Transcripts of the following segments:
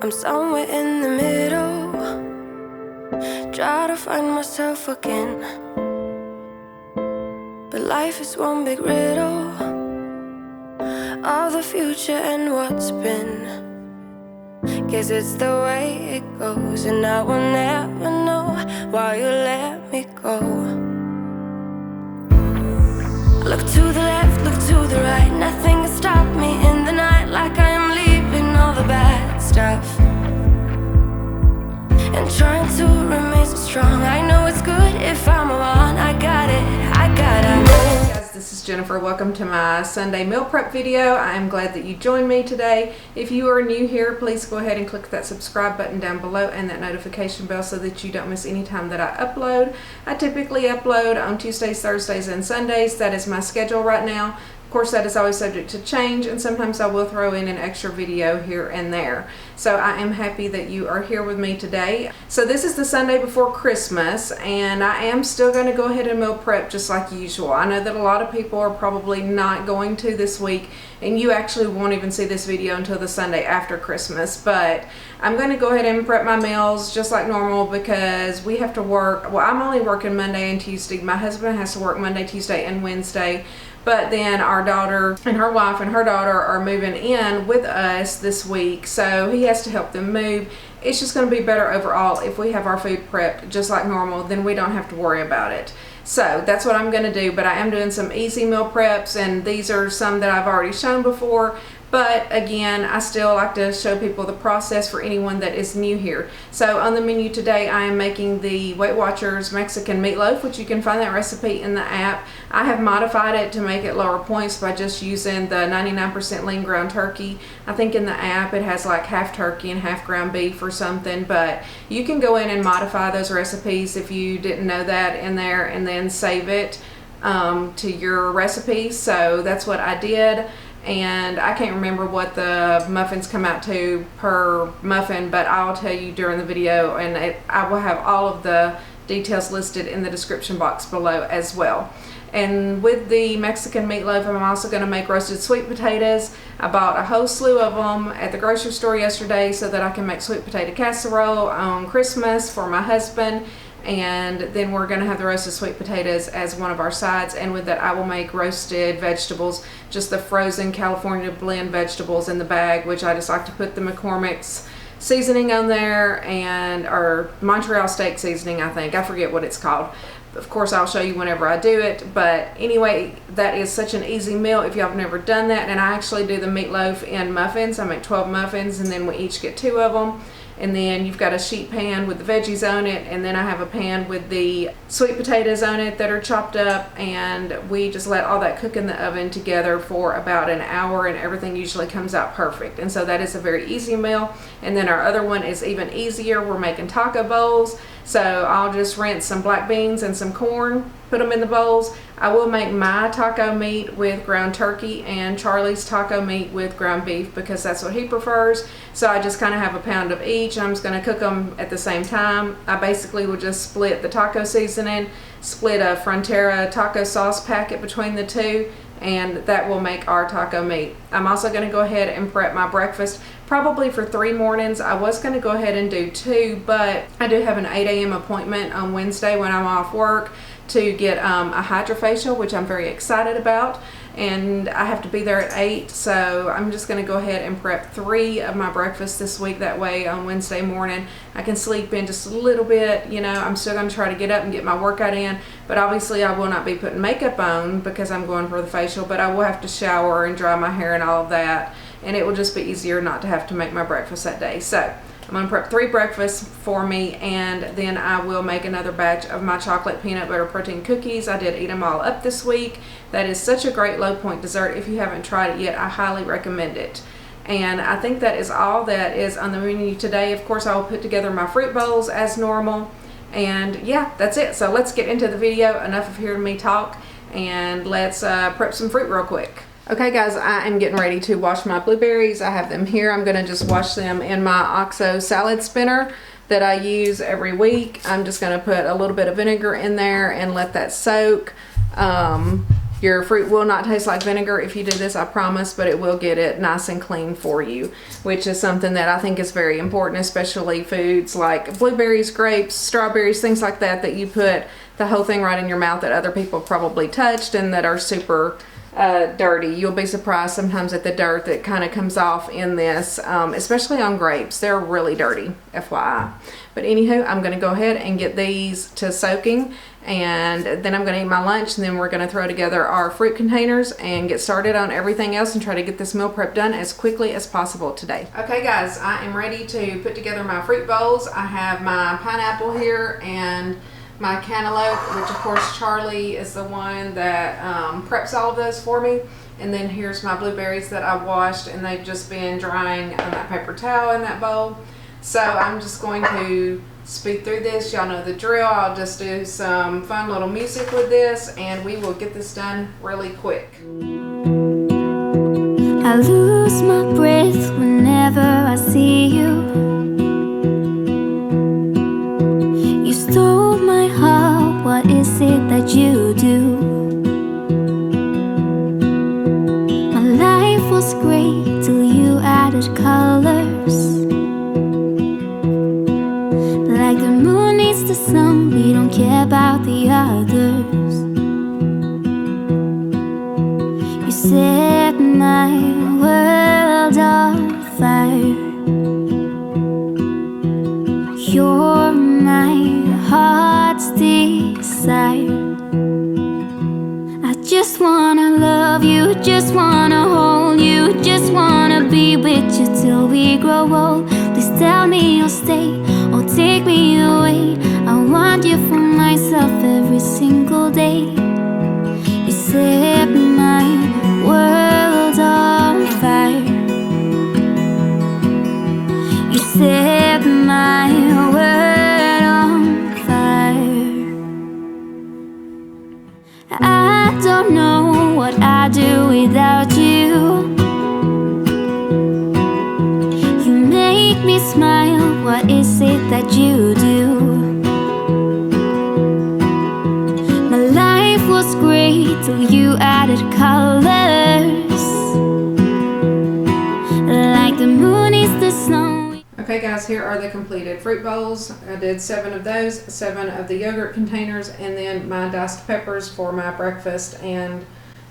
I'm somewhere in the middle, try to find myself again. But life is one big riddle of the future and what's been. Guess it's the way it goes, and I will never know why you let me go. Look to the left, look to the right, nothing can stop me in the night, like I am leaving all the bad stuff and trying to remain so strong. I know it's good if I'm alone. I got it, I gotta move. Hey guys, this is Jennifer. Welcome to my Sunday meal prep video. I am glad that you joined me today. If you are new here, please go ahead and click that subscribe button down below and that notification bell so that you don't miss any time that I upload. I typically upload on Tuesdays, Thursdays, and Sundays. That is my schedule right now. Of course, that is always subject to change, and sometimes I will throw in an extra video here and there. So I am happy that you are here with me today. So this is the Sunday before Christmas, and I am still going to go ahead and meal prep just like usual. I know that a lot of people are probably not going to this week, and you actually won't even see this video until the Sunday after Christmas, but I'm going to go ahead and prep my meals just like normal because we have to work. Well, I'm only working Monday and Tuesday. My husband has to work Monday, Tuesday, and Wednesday. But then our daughter and her wife and her daughter are moving in with us this week, so he has to help them move. It's just going to be better overall if we have our food prepped just like normal, then we don't have to worry about it. So that's what I'm going to do, but I am doing some easy meal preps, and these are some that I've already shown before. But again, I still like to show people the process for anyone that is new here. So on the menu today, I am making the Weight Watchers Mexican Meatloaf, which you can find that recipe in the app. I have modified it to make it lower points by just using the 99% lean ground turkey. I think in the app it has like half turkey and half ground beef or something, but you can go in and modify those recipes if you didn't know that in there, and then save it to your recipe. So that's what I did. And I can't remember what the muffins come out to per muffin, but I'll tell you during the video, and I will have all of the details listed in the description box below as well. And with the Mexican meatloaf, I'm also going to make roasted sweet potatoes. I bought a whole slew of them at the grocery store yesterday so that I can make sweet potato casserole on Christmas for my husband. And then we're going to have the roasted sweet potatoes as one of our sides, and with that I will make roasted vegetables, just the frozen California blend vegetables in the bag, which I just like to put the McCormick's seasoning on there, and or Montreal steak seasoning, I forget what it's called. Of course, I'll show you whenever I do it, but anyway, that is such an easy meal if y'all have never done that. And I actually do the meatloaf in muffins. I make 12 muffins, and then we each get 2 of them. And then you've got a sheet pan with the veggies on it, and then I have a pan with the sweet potatoes on it that are chopped up, and we just let all that cook in the oven together for about an hour, and everything usually comes out perfect. And so that is a very easy meal. And then our other one is even easier. We're making taco bowls. So I'll just rinse some black beans and some corn, put them in the bowls. I will make my taco meat with ground turkey and Charlie's taco meat with ground beef because that's what he prefers. So I just kind of have a pound of each. I'm just going to cook them at the same time. I basically will just split the taco seasoning, split a Frontera taco sauce packet between the two, and that will make our taco meat. I'm also going to go ahead and prep my breakfast probably for 3 mornings. I was going to go ahead and do 2, but I do have an 8 a.m. appointment on Wednesday when I'm off work to get a hydrofacial, which I'm very excited about, and I have to be there at 8, so I'm just going to go ahead and prep 3 of my breakfasts this week. That way on Wednesday morning I can sleep in just a little bit. You know, I'm still going to try to get up and get my workout in, but obviously I will not be putting makeup on because I'm going for the facial, but I will have to shower and dry my hair and all of that, and it will just be easier not to have to make my breakfast that day. So I'm going to prep 3 breakfasts for me, and then I will make another batch of my chocolate peanut butter protein cookies. I did eat them all up this week. That is such a great low point dessert. If you haven't tried it yet, I highly recommend it. And I think that is all that is on the menu today. Of course, I will put together my fruit bowls as normal. And yeah, that's it. So let's get into the video. Enough of hearing me talk, and let's prep some fruit real quick. Okay guys, I am getting ready to wash my blueberries. I have them here. I'm going to just wash them in my OXO salad spinner that I use every week. I'm just going to put a little bit of vinegar in there and let that soak. Your fruit will not taste like vinegar if you do this, I promise, but it will get it nice and clean for you, which is something that I think is very important, especially foods like blueberries, grapes, strawberries, things like that, that you put the whole thing right in your mouth that other people probably touched and that are super dirty. You'll be surprised sometimes at the dirt that kind of comes off in this, especially on grapes. They're really dirty, FYI. But anywho, I'm going to go ahead and get these to soaking, and then I'm going to eat my lunch, and then we're going to throw together our fruit containers and get started on everything else and try to get this meal prep done as quickly as possible today. Okay guys, I am ready to put together my fruit bowls. I have my pineapple here and my cantaloupe, which of course Charlie is the one that preps all of those for me. And then here's my blueberries that I washed, and they've just been drying on that paper towel in that bowl. So I'm just going to speed through this. Y'all know the drill. I'll just do some fun little music with this, and we will get this done really quick. I lose my breath whenever I see you. You stole my heart, what is it that you do? My life was great till you added colors. Like the moon needs the sun, we don't care about the others. You set my world on fire. You're my heart's desire. I just wanna love you, just wanna hold you, just wanna be with you till we grow old. Please tell me you'll stay or take me away. I want you for myself every single day. You set my world on fire. You set my world on fire. I don't know what I'd do without you. You make me smile, what is it that you do? My life was great till you added colors. Like the moon is the snow. Okay guys, here are the completed fruit bowls. I did 7 of those, 7 of the yogurt containers, and then my diced peppers for my breakfast and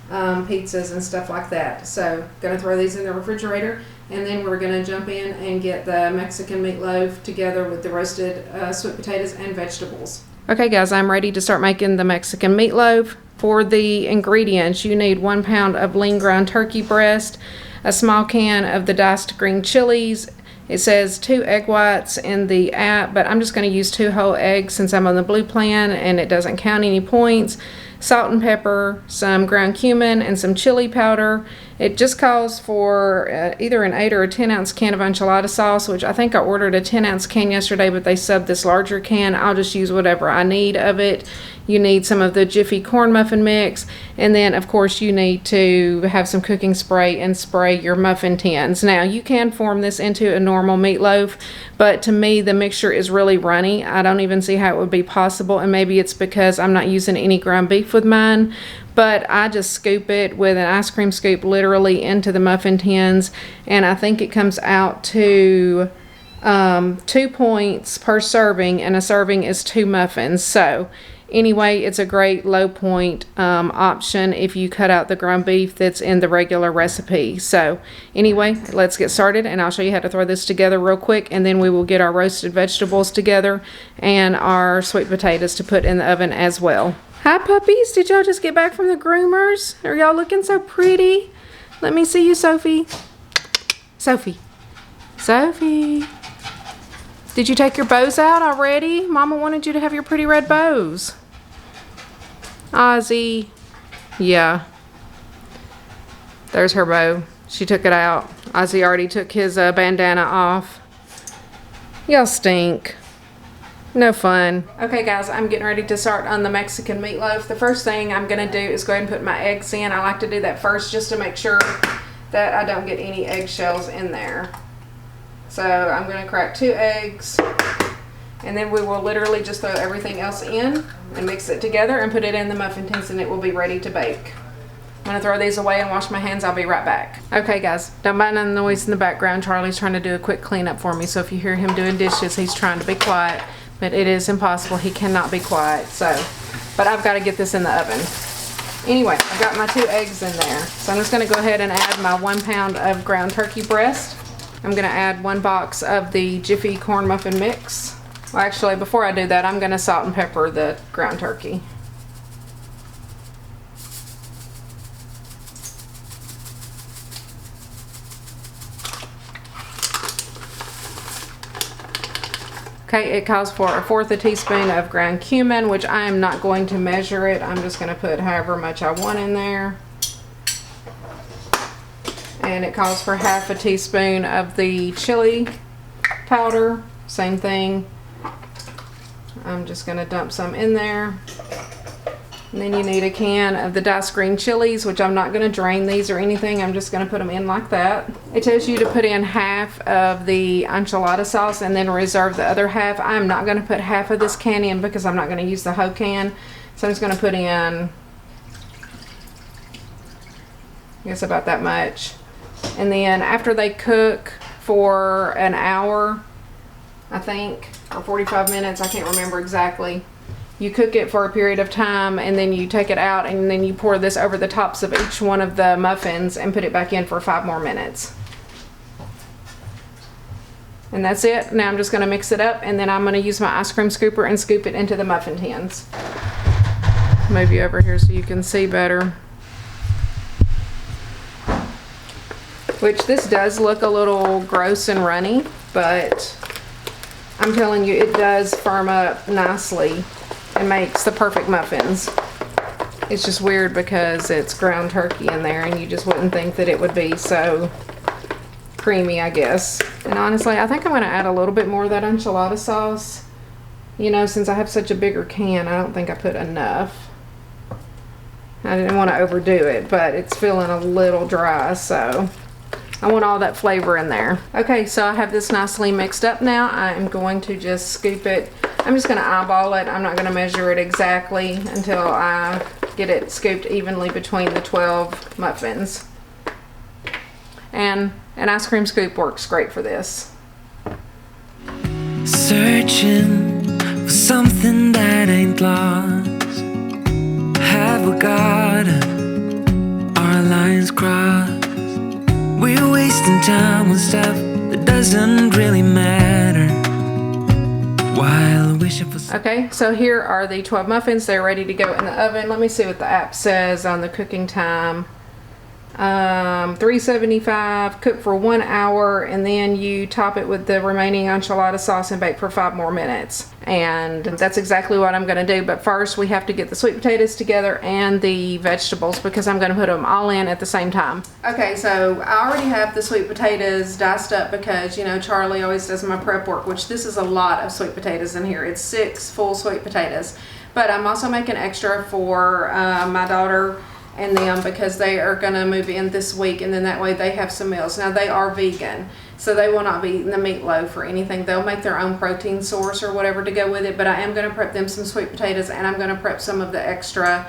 pizzas and stuff like that. So gonna throw these in the refrigerator, and then we're gonna jump in and get the Mexican meatloaf together with the roasted sweet potatoes and vegetables. Okay guys, I'm ready to start making the Mexican meatloaf. For the ingredients, you need 1 pound of lean ground turkey breast, a small can of the diced green chilies. It says 2 egg whites in the app, but I'm just going to use 2 whole eggs since I'm on the blue plan and it doesn't count any points. Salt and pepper, some ground cumin, and some chili powder. It just calls for either an 8 or a 10 ounce can of enchilada sauce, which I think I ordered a 10 ounce can yesterday, but they subbed this larger can. I'll just use whatever I need of it. You need some of the Jiffy corn muffin mix, and then of course you need to have some cooking spray and spray your muffin tins. Now you can form this into a normal meatloaf, but to me the mixture is really runny. I don't even see how it would be possible, and maybe it's because I'm not using any ground beef with mine, but I just scoop it with an ice cream scoop literally into the muffin tins, and I think it comes out to 2 points per serving, and a serving is 2 muffins. So anyway, it's a great low point option if you cut out the ground beef that's in the regular recipe. So anyway, let's get started, and I'll show you how to throw this together real quick, and then we will get our roasted vegetables together and our sweet potatoes to put in the oven as well. Hi puppies, did y'all just get back from the groomers? Are y'all looking so pretty? Let me see you, Sophie. Sophie. Sophie. Did you take your bows out already? Mama wanted you to have your pretty red bows. Ozzy. Yeah. There's her bow. She took it out. Ozzy already took his bandana off. Y'all stink. No fun. Okay guys, I'm getting ready to start on the Mexican meatloaf. The first thing I'm going to do is go ahead and put my eggs in. I like to do that first just to make sure that I don't get any eggshells in there. So I'm going to crack 2 eggs, and then we will literally just throw everything else in and mix it together and put it in the muffin tins, and it will be ready to bake. gonna throw these away and wash my hands. I'll be right back. Okay guys, don't mind the noise in the background. Charlie's trying to do a quick cleanup for me, so if you hear him doing dishes, he's trying to be quiet, but it is impossible. He cannot be quiet, so, but I've got to get this in the oven. Anyway, I've got my 2 eggs in there, so I'm just gonna go ahead and add my 1 pound of ground turkey breast. I'm gonna add 1 box of the Jiffy corn muffin mix. Well, actually, before I do that, I'm gonna salt and pepper the ground turkey. Okay, it calls for 1/4 teaspoon of ground cumin, which I am not going to measure it. I'm just going to put however much I want in there. And it calls for 1/2 teaspoon of the chili powder. Same thing. I'm just going to dump some in there. And then you need a can of the diced green chilies, which I'm not going to drain these or anything. I'm just going to put them in like that. It tells you to put in 1/2 of the enchilada sauce and then reserve the other 1/2. I'm not going to put 1/2 of this can in because I'm not going to use the whole can. So I'm just going to put in, I guess, about that much. And then after they cook for an hour, I think, or 45 minutes, I can't remember exactly. You cook it for a period of time and then you take it out and then you pour this over the tops of each one of the muffins and put it back in for 5 more minutes. And that's it. Now I'm just going to mix it up and then I'm going to use my ice cream scooper and scoop it into the muffin tins. Move you over here so you can see better. Which this does look a little gross and runny, but I'm telling you, it does firm up nicely. It makes the perfect muffins. It's just weird because it's ground turkey in there and you just wouldn't think that it would be so creamy, I guess. And honestly, I think I'm going to add a little bit more of that enchilada sauce. You know, since I have such a bigger can, I don't think I put enough. I didn't want to overdo it, but it's feeling a little dry, so I want all that flavor in there. Okay, so I have this nicely mixed up now. I'm going to just scoop it. I'm just going to eyeball it. I'm not going to measure it exactly until I get it scooped evenly between the 12 muffins. And an ice cream scoop works great for this. Searching for something that ain't lost. Have we got our lines crossed? We're wasting time on stuff that doesn't really matter. While wishing for... Okay, so here are the 12 muffins. They're ready to go in the oven. Let me see what the app says on the cooking time. 375, cook for 1 hour, and then you top it with the remaining enchilada sauce and bake for 5 more minutes. And that's exactly what I'm going to do. But first we have to get the sweet potatoes together and the vegetables because I'm going to put them all in at the same time. Okay, so I already have the sweet potatoes diced up because, you know, Charlie always does my prep work, which this is a lot of sweet potatoes in here. It's 6 full sweet potatoes. But I'm also making extra for my daughter and them because they are going to move in this week, and then that way they have some meals. Now they are vegan, so they will not be eating the meatloaf or anything. They'll make their own protein source or whatever to go with it, but I am going to prep them some sweet potatoes and I'm going to prep some of the extra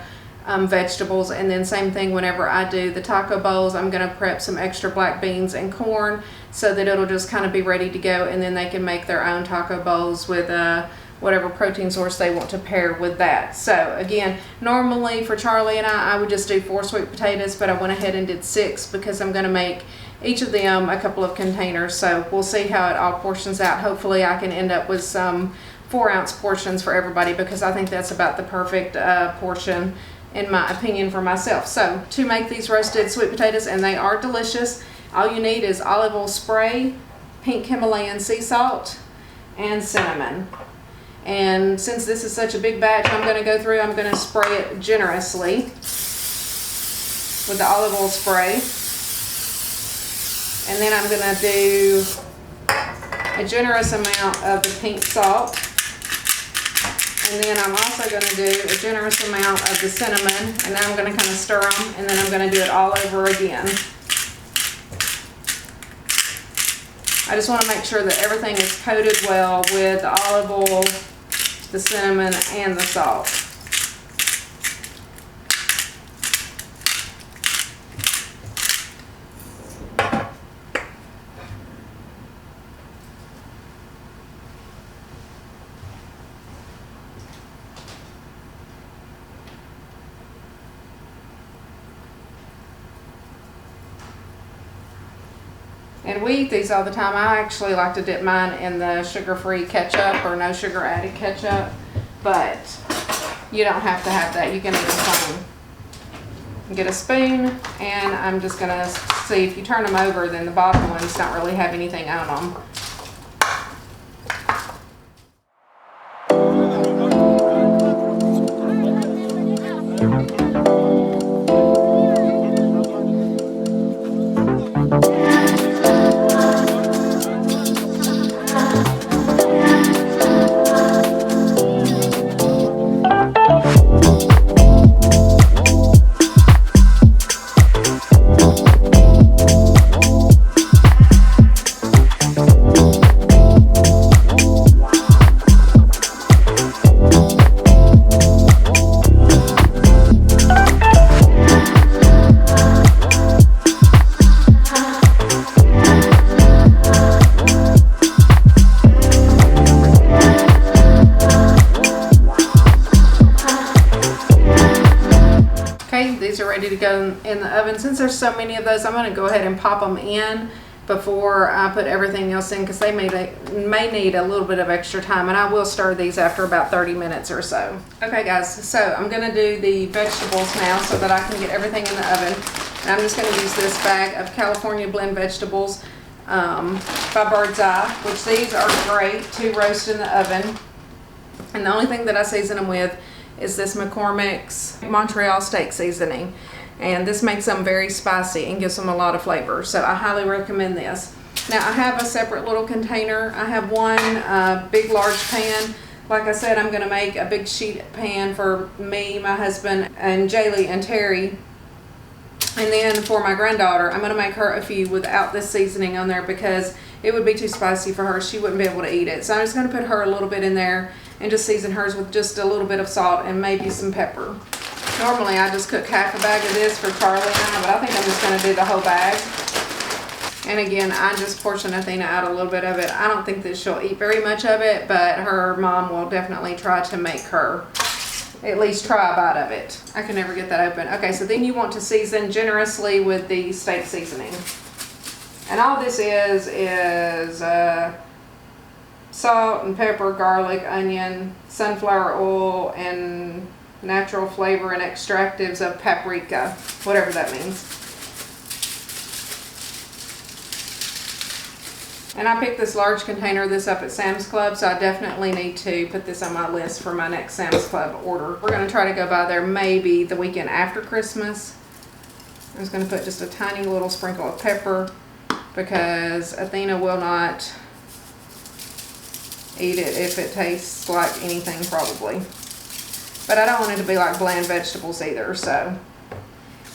vegetables. And then same thing whenever I do the taco bowls, I'm going to prep some extra black beans and corn so that it'll just kind of be ready to go, and then they can make their own taco bowls with whatever protein source they want to pair with that. So again, normally for Charlie and I would just do 4 sweet potatoes, but I went ahead and did 6 because I'm going to make each of them a couple of containers. So we'll see how it all portions out. Hopefully I can end up with some 4-ounce portions for everybody because I think that's about the perfect portion in my opinion for myself. So to make these roasted sweet potatoes, and they are delicious, all you need is olive oil spray, pink Himalayan sea salt, and cinnamon. And since this is such a big batch, I'm going to go through, I'm going to spray it generously with the olive oil spray. And then I'm going to do a generous amount of the pink salt. And then I'm also going to do a generous amount of the cinnamon. And then I'm going to kind of stir them, and then I'm going to do it all over again. I just want to make sure that everything is coated well with the olive oil, the cinnamon, and the salt. And we eat these all the time. I actually like to dip mine in the sugar-free ketchup or no sugar added ketchup, but you don't have to have that. You can eat them plain. Get a spoon, and I'm just gonna see if you turn them over, then the bottom ones don't really have anything on them. These are ready to go in the oven. Since there's so many of those, I'm going to go ahead and pop them in before I put everything else in, because they may need a little bit of extra time, and I will stir these after about 30 minutes or so. Okay guys, so I'm going to do the vegetables now so that I can get everything in the oven. And I'm just going to use this bag of California blend vegetables by Bird's Eye, which these are great to roast in the oven. And the only thing that I season them with is this McCormick's Montreal steak seasoning, and this makes them very spicy and gives them a lot of flavor, so I highly recommend this. Now I have a separate little container. I have one big large pan. Like I said, I'm going to make a big sheet pan for me, my husband, and Jaylee and Terry. And then for my granddaughter, I'm going to make her a few without this seasoning on there because it would be too spicy for her. She wouldn't be able to eat it. So I'm just going to put her a little bit in there and just season hers with just a little bit of salt and maybe some pepper. Normally I just cook half a bag of this for Charlie and I, but I think I'm just going to do the whole bag. And again, I just portion Athena out a little bit of it. I don't think that she'll eat very much of it, but her mom will definitely try to make her at least try a bite of it. I can never get that open. Okay, so then you want to season generously with the steak seasoning. And all this is salt and pepper, garlic, onion, sunflower oil, and natural flavor and extractives of paprika, whatever that means. And I picked this large container of this up at Sam's Club, so I definitely need to put this on my list for my next Sam's Club order. We're going to try to go by there maybe the weekend after Christmas. I'm just going to put just a tiny little sprinkle of pepper because Athena will not eat it if it tastes like anything, probably. But I don't want it to be like bland vegetables either, so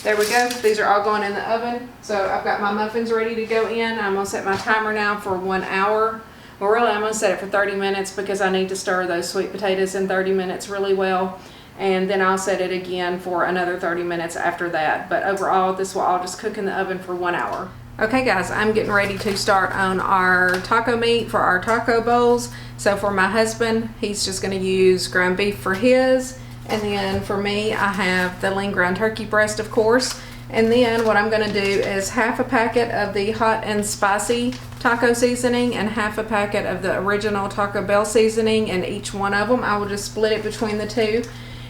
there we go. These are all going in the oven. So I've got my muffins ready to go in. I'm going to set my timer now for 1 hour. Well, really, I'm going to set it for 30 minutes because I need to stir those sweet potatoes in 30 minutes really well. And then I'll set it again for another 30 minutes after that. But overall, this will all just cook in the oven for 1 hour. Okay guys, I'm getting ready to start on our taco meat for our taco bowls. So for my husband, he's just going to use ground beef for his. And then for me, I have the lean ground turkey breast, of course. And then what I'm going to do is half a packet of the hot and spicy taco seasoning and half a packet of the original Taco Bell seasoning in each one of them. I will just split it between the two.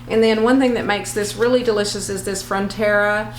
And then one thing that makes this really delicious is this Frontera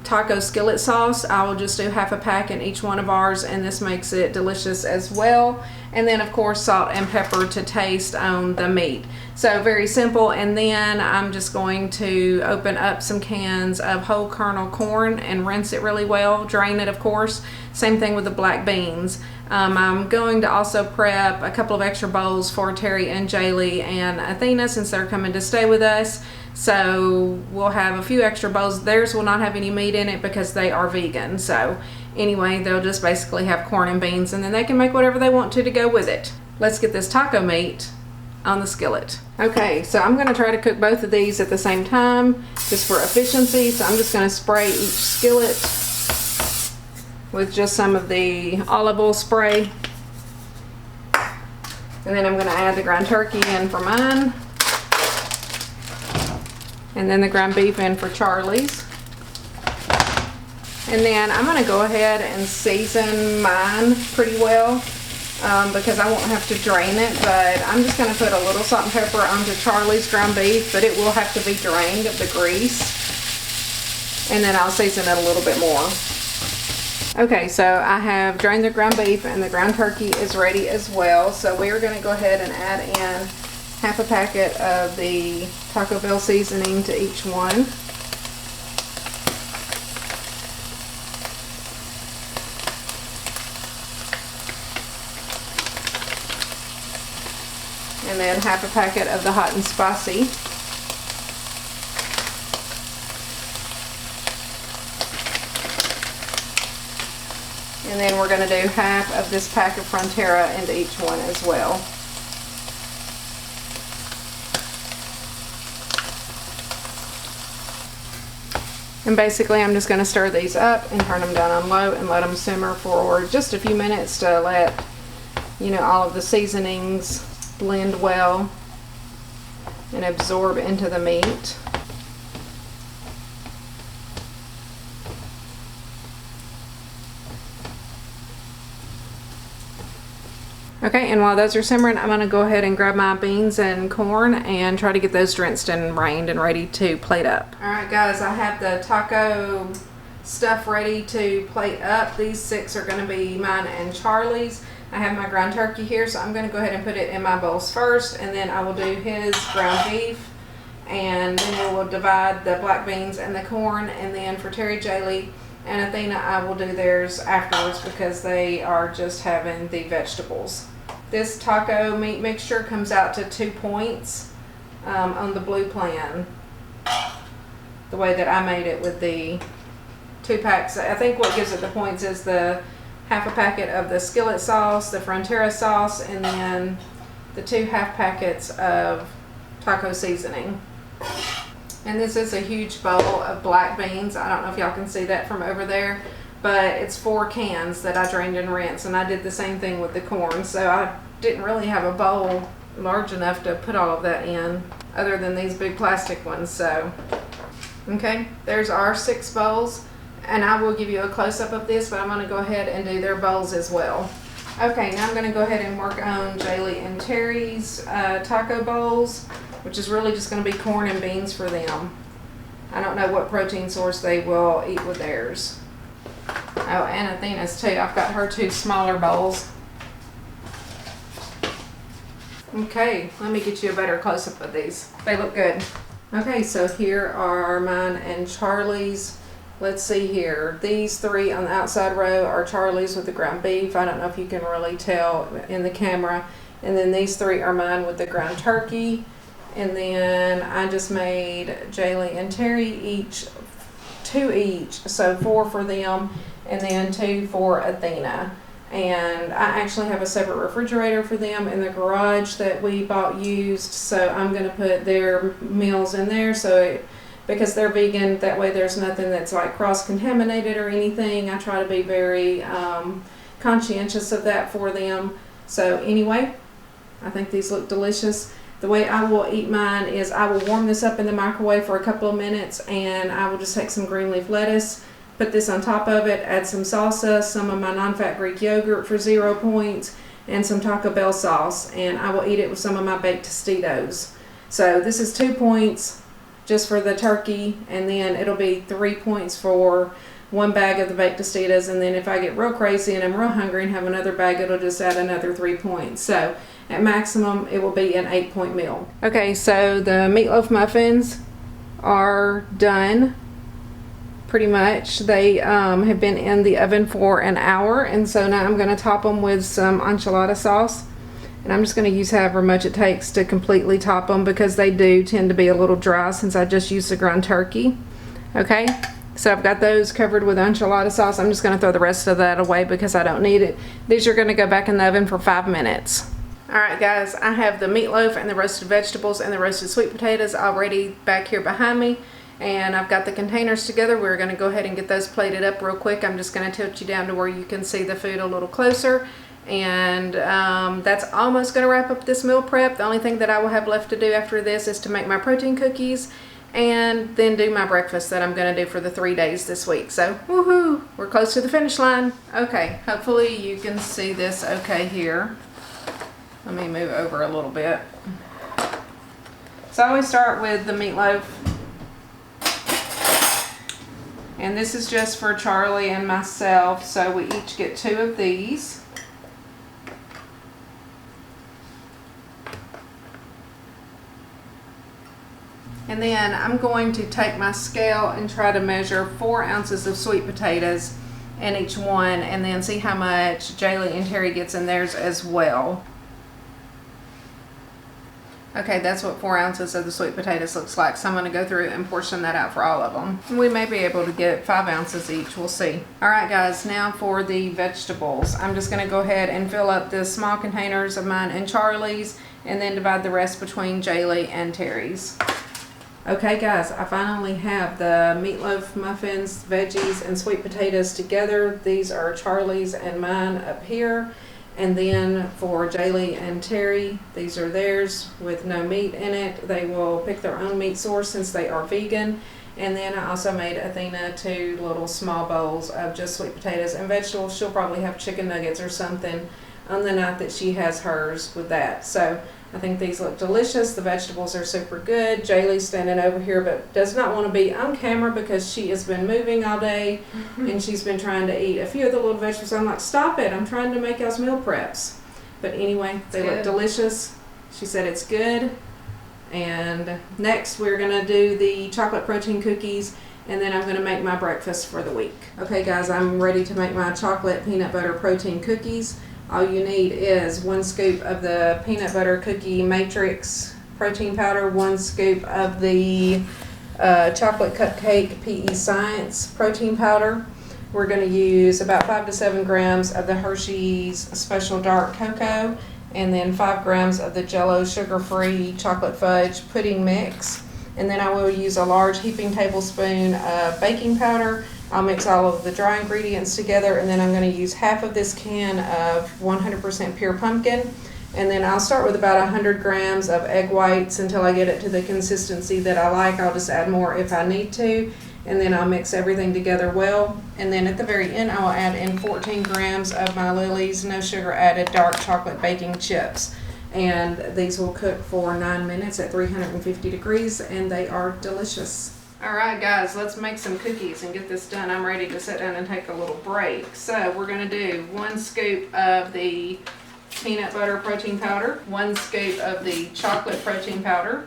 taco skillet sauce. I will just do half a pack in each one of ours, and this makes it delicious as well. And then of course salt and pepper to taste on the meat. So very simple. And then I'm just going to open up some cans of whole kernel corn and rinse it really well, drain it of course. Same thing with the black beans. I'm going to also prep a couple of extra bowls for Terry and Jaylee and Athena since they're coming to stay with us. So we'll have a few extra bowls. Theirs will not have any meat in it because they are vegan. So anyway, they'll just basically have corn and beans, and then they can make whatever they want to go with it. Let's get this taco meat on the skillet. Okay, so I'm going to try to cook both of these at the same time just for efficiency. So I'm just going to spray each skillet with just some of the olive oil spray. And then I'm going to add the ground turkey in for mine. And then the ground beef in for Charlie's. And then I'm going to go ahead and season mine pretty well because I won't have to drain it, but I'm just going to put a little salt and pepper onto Charlie's ground beef, but it will have to be drained of the grease. And then I'll season it a little bit more. Okay, so I have drained the ground beef and the ground turkey is ready as well. So we are going to go ahead and add in half a packet of the Taco Bell seasoning to each one. And then half a packet of the hot and spicy. And then we're going to do half of this pack of Frontera into each one as well. And basically I'm just going to stir these up and turn them down on low and let them simmer for just a few minutes to let, you know, all of the seasonings blend well and absorb into the meat. Okay, and while those are simmering, I'm going to go ahead and grab my beans and corn and try to get those rinsed and rained and ready to plate up. Alright guys, I have the taco stuff ready to plate up. These 6 are going to be mine and Charlie's. I have my ground turkey here, so I'm going to go ahead and put it in my bowls first, and then I will do his ground beef, and then we will divide the black beans and the corn, and then for Terry, Jaylee, and Athena, I will do theirs afterwards because they are just having the vegetables. This taco meat mixture comes out to 2 points on the blue plan, the way that I made it with the 2 packs. I think what gives it the points is the half a packet of the skillet sauce, the Frontera sauce, and then the 2 half packets of taco seasoning. And this is a huge bowl of black beans. I don't know if y'all can see that from over there, but it's 4 cans that I drained and rinsed, and I did the same thing with the corn. So I didn't really have a bowl large enough to put all of that in, other than these big plastic ones. So, okay, there's our 6 bowls, and I will give you a close-up of this, but I'm going to go ahead and do their bowls as well. Okay, now I'm going to go ahead and work on Jaylee and Terry's taco bowls, which is really just going to be corn and beans for them. I don't know what protein source they will eat with theirs. Oh, and Athena's too. I've got her 2 smaller bowls. Okay, let me get you a better close-up of these. They look good. Okay, so here are mine and Charlie's. Let's see here. These 3 on the outside row are Charlie's with the ground beef. I don't know if you can really tell in the camera. And then these 3 are mine with the ground turkey. And then I just made Jaylee and Terry each 2 each, so 4 for them, and then 2 for Athena. And I actually have a separate refrigerator for them in the garage that we bought used, so I'm going to put their meals in there, so because they're vegan, that way there's nothing that's like cross-contaminated or anything. I try to be very conscientious of that for them. So anyway, I think these look delicious. The way I will eat mine is I will warm this up in the microwave for a couple of minutes, and I will just take some green leaf lettuce, put this on top of it, add some salsa, some of my non-fat Greek yogurt for 0 points, and some Taco Bell sauce, and I will eat it with some of my baked Tostitos. So this is 2 points just for the turkey, and then it'll be 3 points for 1 bag of the baked Tostitos, and then if I get real crazy and I'm real hungry and have another bag, it'll just add another 3 points. So at maximum, it will be an 8-point meal. Okay, so the meatloaf muffins are done. Pretty much. They have been in the oven for an hour, and so now I'm going to top them with some enchilada sauce, and I'm just going to use however much it takes to completely top them because they do tend to be a little dry since I just used the ground turkey. Okay, so I've got those covered with enchilada sauce. I'm just going to throw the rest of that away because I don't need it. These are going to go back in the oven for 5 minutes. Alright guys, I have the meatloaf and the roasted vegetables and the roasted sweet potatoes already back here behind me. And I've got the containers together. We're going to go ahead and get those plated up real quick. I'm just going to tilt you down to where you can see the food a little closer. And that's almost going to wrap up this meal prep. The only thing that I will have left to do after this is to make my protein cookies. and then do my breakfast that I'm gonna do for the 3 days this week. So woohoo, we're close to the finish line. Okay, hopefully you can see this okay here. Let me move over a little bit. So I always start with the meatloaf. And this is just for Charlie and myself, so we each get 2 of these. And then I'm going to take my scale and try to measure 4 ounces of sweet potatoes in each one, and then see how much Jaylee and Terry gets in theirs as well. Okay, that's what 4 ounces of the sweet potatoes looks like. So I'm going to go through and portion that out for all of them. We may be able to get 5 ounces each. We'll see. All right, guys, now for the vegetables. I'm just going to go ahead and fill up the small containers of mine and Charlie's, and then divide the rest between Jaylee and Terry's. Okay, guys, I finally have the meatloaf, muffins, veggies, and sweet potatoes together. These are Charlie's and mine up here. And then for Jaylee and Terry, these are theirs with no meat in it. They will pick their own meat source since they are vegan. And then I also made Athena 2 little small bowls of just sweet potatoes and vegetables. She'll probably have chicken nuggets or something on the night that she has hers with that. So I think these look delicious. The vegetables are super good. Jaylee's standing over here but does not want to be on camera because she has been moving all day and she's been trying to eat a few of the little vegetables. I'm like, stop it. I'm trying to make y'all's meal preps. But anyway, they look delicious. She said it's good. And next we're going to do the chocolate protein cookies, and then I'm going to make my breakfast for the week. Okay, guys, I'm ready to make my chocolate peanut butter protein cookies. All you need is 1 scoop of the peanut butter cookie matrix protein powder, 1 scoop of the chocolate cupcake PE Science protein powder. We're going to use about 5 to 7 grams of the Hershey's Special Dark Cocoa, and then 5 grams of the Jell-O sugar-free chocolate fudge pudding mix. And then I will use a large heaping tablespoon of baking powder. I'll mix all of the dry ingredients together, and then I'm going to use half of this can of 100% pure pumpkin. And then I'll start with about 100 grams of egg whites until I get it to the consistency that I like. I'll just add more if I need to. And then I'll mix everything together well. And then at the very end, I will add in 14 grams of my Lily's no sugar added dark chocolate baking chips. And these will cook for 9 minutes at 350 degrees, and they are delicious. All right, guys, let's make some cookies and get this done. I'm ready to sit down and take a little break. So we're going to do 1 scoop of the peanut butter protein powder, 1 scoop of the chocolate protein powder.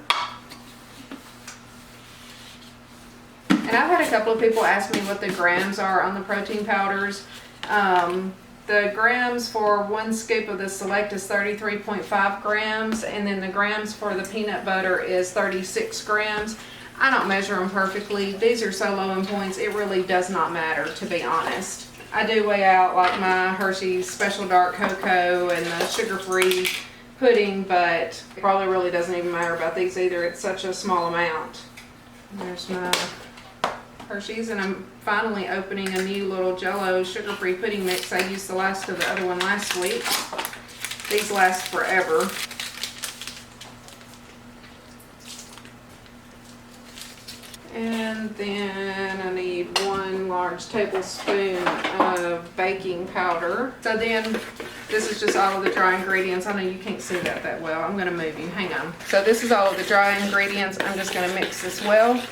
And I've had a couple of people ask me what the grams are on the protein powders. The grams for 1 scoop of the Select is 33.5 grams, and then the grams for the peanut butter is 36 grams. I don't measure them perfectly. These are so low in points, it really does not matter, to be honest. I do weigh out like my Hershey's Special Dark Cocoa and the sugar-free pudding, but it probably really doesn't even matter about these either. It's such a small amount. There's my Hershey's, and I'm finally opening a new little Jell-O sugar-free pudding mix. I used the last of the other one last week. These last forever. And then I need 1 large tablespoon of baking powder. So then this is just all of the dry ingredients. I know you can't see that well. I'm going to move you. Hang on. So this is all of the dry ingredients. I'm just going to mix this well.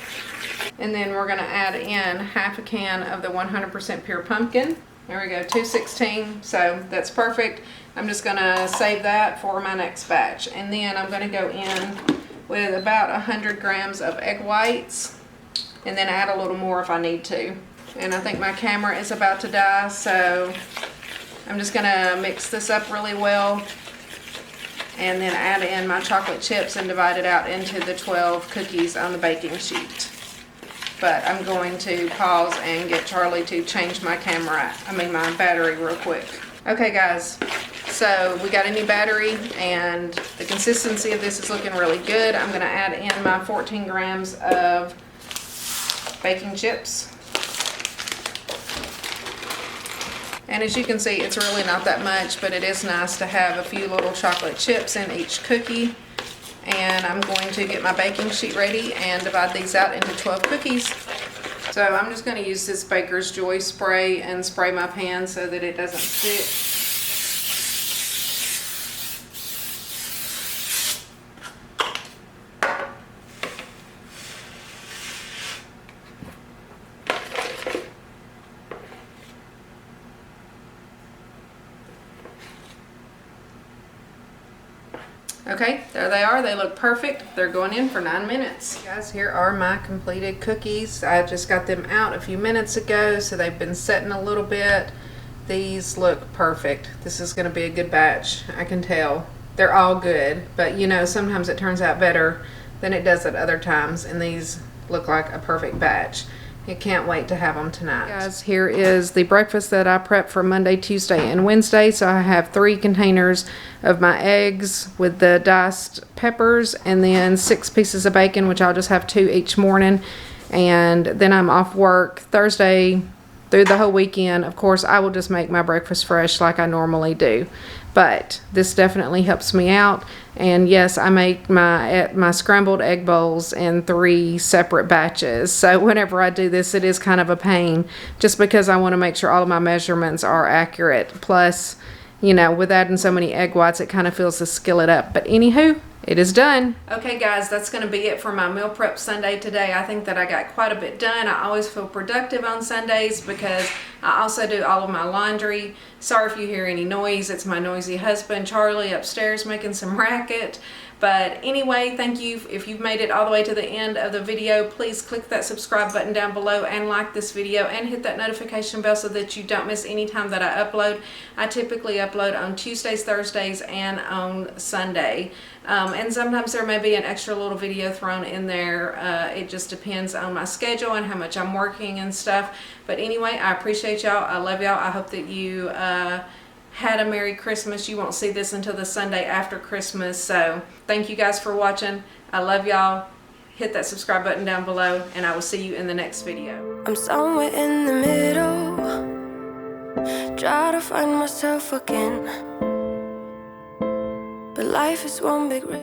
And then we're going to add in half a can of the 100% pure pumpkin. There we go, 216. So that's perfect. I'm just going to save that for my next batch. And then I'm going to go in with about 100 grams of egg whites, and then add a little more if I need to. And I think my camera is about to die, so I'm just going to mix this up really well, and then add in my chocolate chips and divide it out into the 12 cookies on the baking sheet. But I'm going to pause and get Charlie to change my my battery real quick. Okay, guys, so we got a new battery, and the consistency of this is looking really good. I'm going to add in my 14 grams of baking chips. And as you can see, it's really not that much, but it is nice to have a few little chocolate chips in each cookie. And I'm going to get my baking sheet ready and divide these out into 12 cookies. So I'm just going to use this Baker's Joy spray and spray my pan so that it doesn't stick. Okay, there they are. They look perfect. They're going in for 9 minutes. Guys, here are my completed cookies. I just got them out a few minutes ago, so they've been setting a little bit. These look perfect. This is going to be a good batch. I can tell. They're all good, but you know, sometimes it turns out better than it does at other times, and these look like a perfect batch. I can't wait to have them tonight. Guys, here is the breakfast that I prepped for Monday, Tuesday, and Wednesday. So I have 3 containers of my eggs with the diced peppers, and then 6 pieces of bacon, which I'll just have 2 each morning. And then I'm off work Thursday through the whole weekend. Of course, I will just make my breakfast fresh like I normally do. But this definitely helps me out. And yes, I make my scrambled egg bowls in 3 separate batches. So whenever I do this, it is kind of a pain just because I want to make sure all of my measurements are accurate. Plus, you know, with adding so many egg whites, it kind of fills the skillet up. But anywho, it is done. Okay guys, that's going to be it for my meal prep Sunday today. I think that I got quite a bit done. I always feel productive on Sundays because I also do all of my laundry. Sorry if you hear any noise. It's my noisy husband, Charlie, upstairs making some racket. But anyway, thank you. If you've made it all the way to the end of the video, please click that subscribe button down below and like this video and hit that notification bell so that you don't miss any time that I upload. I typically upload on Tuesdays, Thursdays, and on Sunday. And sometimes there may be an extra little video thrown in there. It just depends on my schedule and how much I'm working and stuff. But anyway, I appreciate y'all. I love y'all. I hope that you had a Merry Christmas. You won't see this until the Sunday after Christmas. So thank you guys for watching. I love y'all. Hit that subscribe button down below, and I will see you in the next video. I'm somewhere in the middle, try to find myself again, but life is one big